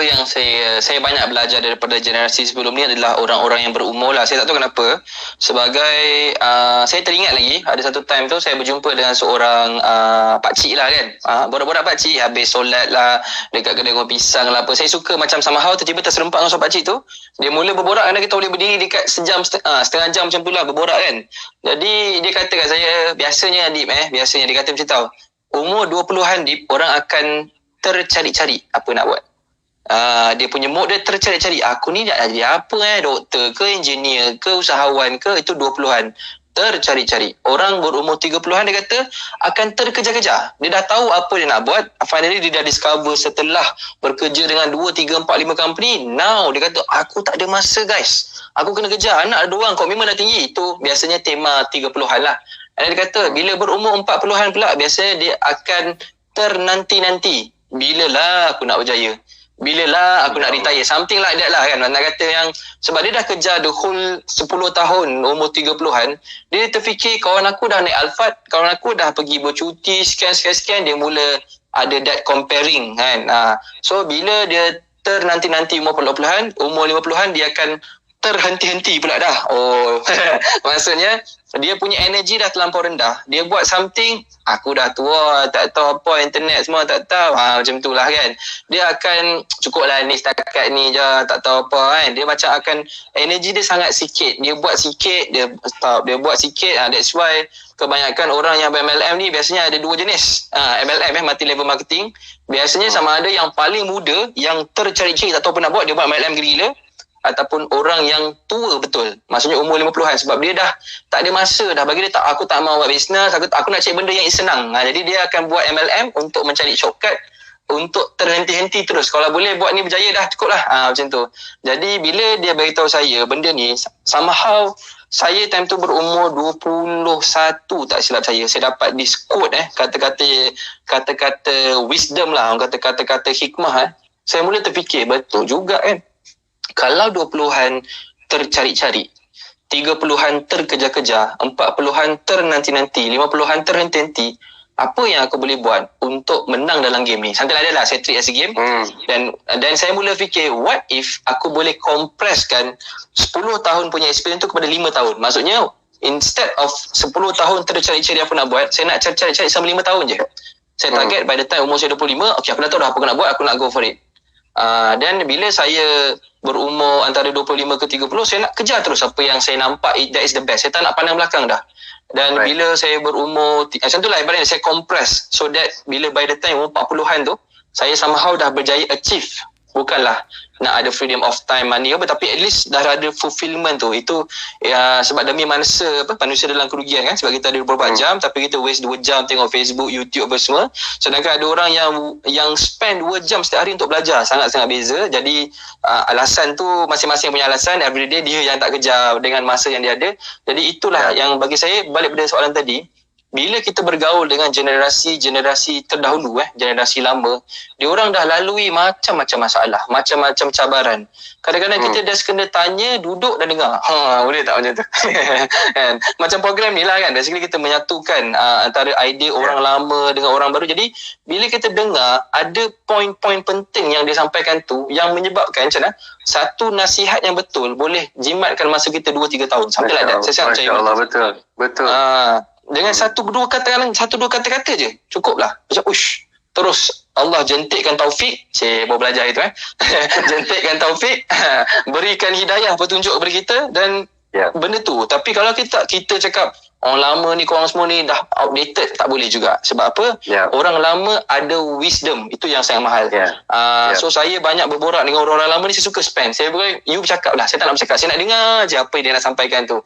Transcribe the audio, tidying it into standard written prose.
yang saya banyak belajar daripada generasi sebelum ni adalah orang-orang yang berumur lah. Saya tak tahu kenapa. Sebagai saya teringat lagi ada satu time tu saya berjumpa dengan seorang pakcik lah kan. Borak-borak pakcik habis solat lah dekat kedai kopi pisang lah apa. Saya suka macam somehow tiba-tiba terserempak dengan seorang pakcik tu. Dia mula berborak kerana kita boleh berdiri dekat setengah jam macam tu lah berborak kan. Jadi dia kata kat saya, biasanya Dip biasanya dia kata macam tau. Umur 20-an Dip, orang akan tercari-cari apa nak buat. Dia punya mood dia tercari-cari. Aku ni nak jadi apa doktor ke engineer ke usahawan ke, itu 20-an. Tercari-cari. Orang berumur 30-an dia kata akan terkejar-kejar. Dia dah tahu apa dia nak buat. Finally dia dah discover setelah bekerja dengan 2, 3, 4, 5 company. Now dia kata aku tak ada masa guys. Aku kena kejar. Anak ada orang, komitmen dah tinggi. Itu biasanya tema 30-an lah. Dan dia kata bila berumur 40-an pula biasanya dia akan ternanti-nanti. Bilalah aku nak berjaya? Bilalah aku nak retire? Something like that lah kan. Nak kata yang sebab dia dah kejar the whole 10 tahun umur 30-an, dia terfikir kawan aku dah naik Alphard, kawan aku dah pergi bercuti sekian, dia mula ada that comparing kan. So bila dia ternanti-nanti umur 40-an, umur 50-an dia akan terhenti-henti pula dah. Maksudnya dia punya energi dah terlampau rendah. Dia buat something, aku dah tua, tak tahu apa, internet semua tak tahu. Macam tu lah kan. Dia akan, cukup lah ni setakat ni je, tak tahu apa kan. Dia macam akan, energi dia sangat sikit. Dia buat sikit, dia stop. Dia buat sikit. That's why kebanyakan orang yang ber-MLM ni biasanya ada dua jenis. MLM multi level marketing. Biasanya sama ada yang paling muda, yang tercari-cari tak tahu apa nak buat, dia buat MLM gila-gila. Ataupun orang yang tua betul, maksudnya umur 50-an, sebab dia dah tak ada masa dah. Bagi dia aku tak mau buat bisnes, aku nak cari benda yang senang. Jadi dia akan buat MLM untuk mencari shortcut, untuk terhenti-henti terus. Kalau boleh buat ni berjaya dah, cukup lah. Macam tu. Jadi bila dia beritahu saya benda ni, somehow saya time tu berumur 21 tak silap saya dapat this quote kata-kata wisdom lah, kata-kata hikmah. Saya mula terfikir, betul juga kan. Kalau 20-an tercari-cari, 30-an terkejar-kejar, 40-an ternanti-nanti, 50-an terhenti-henti, apa yang aku boleh buat untuk menang dalam game ni? Sampai ada lah saya treat as a game. Dan saya mula fikir, what if aku boleh kompreskan 10 tahun punya experience tu kepada 5 tahun? Maksudnya instead of 10 tahun tercari-cari apa nak buat, saya nak cari-cari sama 5 tahun je. Saya target by the time umur saya 25, okay, aku dah tahu dah apa aku nak buat, aku nak go for it. Dan bila saya berumur antara 25 ke 30, saya nak kejar terus apa yang saya nampak that is the best. Saya tak nak pandang belakang dah. Dan bila saya berumur macam tu lah ibaratnya saya compress, so that bila by the time umur 40-an tu saya somehow dah berjaya achieve. Bukanlah nak ada freedom of time, money apa, tapi at least dah ada fulfillment tu. Itu sebab demi manusia dalam kerugian kan, sebab kita ada 24 jam tapi kita waste 2 jam tengok Facebook, YouTube apa semua. Sedangkan ada orang yang spend 2 jam setiap hari untuk belajar, sangat-sangat beza. Jadi alasan tu masing-masing punya alasan. Everyday dia yang tak kejar dengan masa yang dia ada. Jadi itulah yang bagi saya, balik pada soalan tadi, bila kita bergaul dengan generasi terdahulu, generasi lama, diorang dah lalui macam-macam masalah, macam-macam cabaran. Kadang-kadang kita dah kena tanya, duduk dan dengar. Boleh tak macam tu? Macam program ni lah kan, basically kita menyatukan antara idea orang lama dengan orang baru. Jadi bila kita dengar, ada poin-poin penting yang dia sampaikan tu, yang menyebabkan macam mana, satu nasihat yang betul boleh jimatkan masa kita 2-3 tahun. Sampai lah dah. Saya sangat percaya. Betul. Dengan satu dua kata-kata je cukuplah. Macam terus Allah jentikkan taufik. Saya baru belajar itu jentikkan taufik, berikan hidayah, petunjuk kepada kita dan benda tu. Tapi kalau kita cakap orang lama ni, korang semua ni dah outdated, tak boleh juga. Sebab apa? Orang lama ada wisdom, itu yang sangat mahal. So saya banyak berborak dengan orang-orang lama ni. Saya suka spend. Saya you bercakap lah, saya tak nak bercakap, saya nak dengar je apa yang dia nak sampaikan tu.